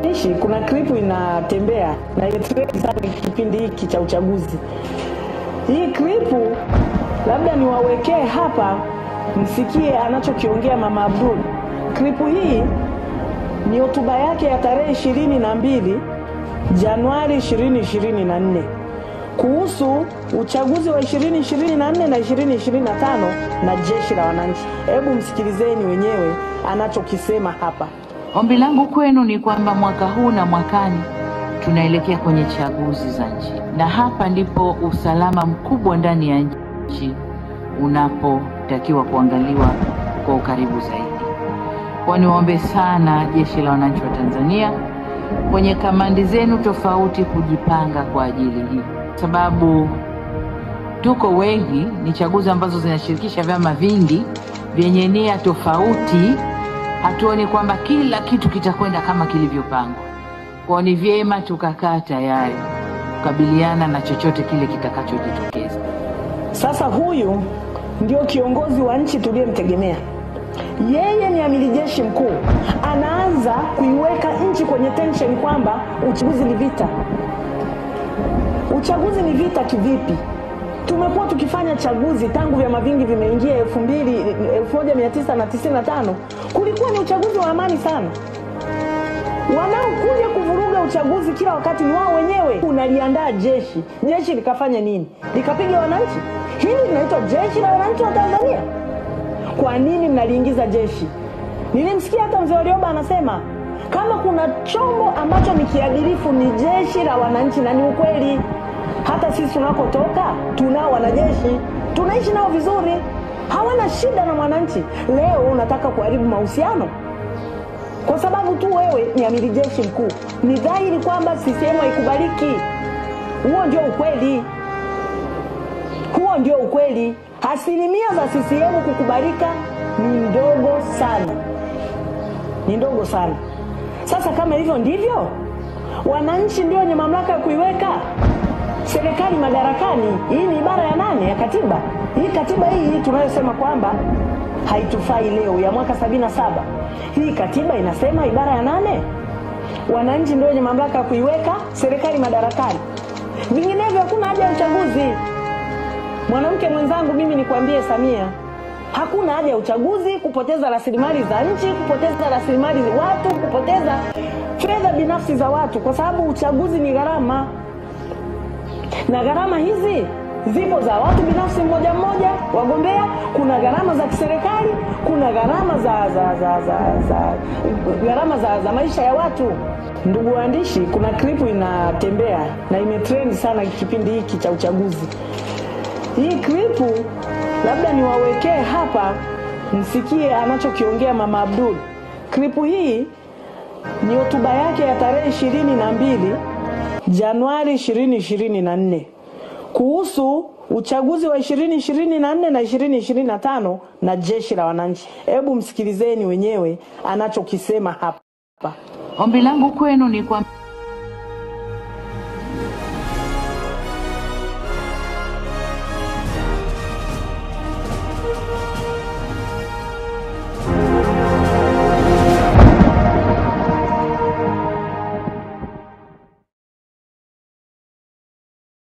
waandishi, kuna klipu inatembea na imetrend sana kipindi hiki cha uchaguzi. Hii klipu labda niwawekee hapa msikie anachokiongea Mama Abdul. Klipu hii ni hotuba yake ya tarehe 22 Januari 2024 kuhusu uchaguzi wa 2024 na 2025 na Jeshi la Wananchi. Hebu msikilizeni wenyewe anachokisema hapa. Ombi langu kwenu ni kwamba mwaka huu na mwakani tunaelekea kwenye chaguzi za nchi, na hapa ndipo usalama mkubwa ndani ya nchi unapotakiwa kuangaliwa kwa ukaribu zaidi. Kwa niwaombe sana Jeshi la Wananchi wa Tanzania kwenye kamandi zenu tofauti kujipanga kwa ajili hii, sababu tuko wengi, ni chaguzi ambazo zinashirikisha vyama vingi vyenye nia tofauti. Hatuoni kwamba kila kitu kitakwenda kama kilivyopangwa. Kwa ni vyema tukakaa tayari kukabiliana na chochote kile kitakachojitokeza. Sasa huyu ndio kiongozi wa nchi tuliyemtegemea. Yeye ni amiri jeshi mkuu, anaanza kuiweka nchi kwenye tension kwamba uchaguzi ni vita. Uchaguzi ni vita kivipi? Tumekuwa tukifanya chaguzi tangu vyama vingi vimeingia 1995. Kulikuwa ni uchaguzi wa amani sana. Wanaokuja kuvuruga uchaguzi kila wakati ni wao wenyewe. Unaliandaa jeshi. Jeshi likafanya nini? Likapiga wananchi. Hili linaitwa Jeshi la Wananchi wa Tanzania. Kwa nini mnaliingiza jeshi? Nilimsikia hata mzee Warioba anasema kama kuna chombo ambacho ni kiadilifu ni Jeshi la Wananchi, na ni ukweli. Hata sisi tunakotoka tunao wanajeshi, tunaishi nao vizuri, hawana shida na mwananchi. Leo unataka kuharibu mahusiano kwa sababu tu wewe ni amiri jeshi mkuu. Ni dhahiri kwamba CCM haikubaliki. Huo ndio ukweli. Huo ndio ukweli. Asilimia za CCM kukubalika ni ndogo sana. Ni ndogo sana. Sasa kama hivyo ndivyo, wananchi ndio wenye mamlaka ya kuiweka serikali madarakani. Hii ni ibara ya 8 ya katiba. Hii katiba hii tunayosema kwamba haitufai leo, ya mwaka 77. Hii katiba inasema ibara ya 8, wananchi ndio wenye mamlaka ya kuiweka serikali madarakani. Vinginevyo hakuna haja ya uchaguzi. Mwanamke mwenzangu, mimi nikwambie Samia, hakuna haja ya uchaguzi, kupoteza rasilimali za nchi, kupoteza rasilimali za watu, kupoteza fedha binafsi za watu, kwa sababu uchaguzi ni gharama. Na gharama hizi zipo za watu binafsi mmoja mmoja, wagombea, kuna gharama za kiserikali, kuna gharama za maisha ya watu. Ndugu waandishi, kuna klipu inatembea na imetrend sana kipindi hiki cha uchaguzi. Hii klipu labda niwawekee hapa msikie anachokiongea Mama Abdul. Klipu hii ni hotuba yake ya tarehe 22 Januari 2024 kuhusu uchaguzi wa 2024 na 2025 na Jeshi la Wananchi. Hebu msikilizeni wenyewe anachokisema hapa. Ombi langu kwenu ni kwa